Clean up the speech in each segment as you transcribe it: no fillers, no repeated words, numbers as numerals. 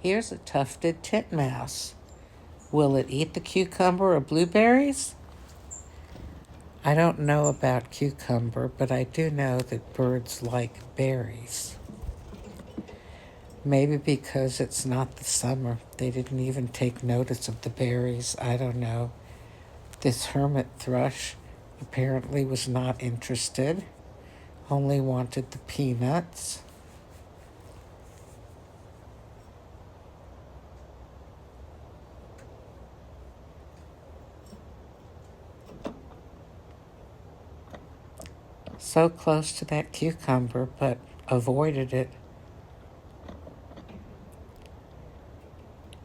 Here's a tufted titmouse. Will it eat the cucumber or blueberries? I don't know about cucumber, but I do know that birds like berries. Maybe because it's not the summer, they didn't even take notice of the berries. I don't know. This hermit thrush apparently was not interested, only wanted the peanuts. So close to that cucumber, but avoided it.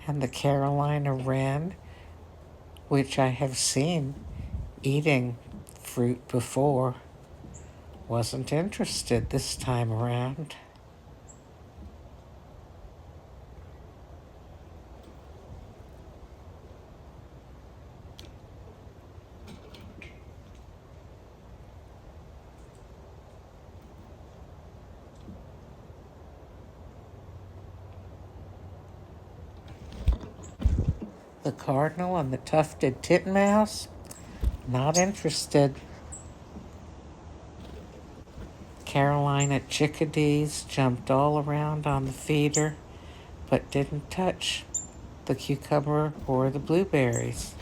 And the Carolina wren, which I have seen eating fruit before, wasn't interested this time around. The cardinal and the tufted titmouse, not interested. Carolina chickadees jumped all around on the feeder, but didn't touch the cucumber or the blueberries.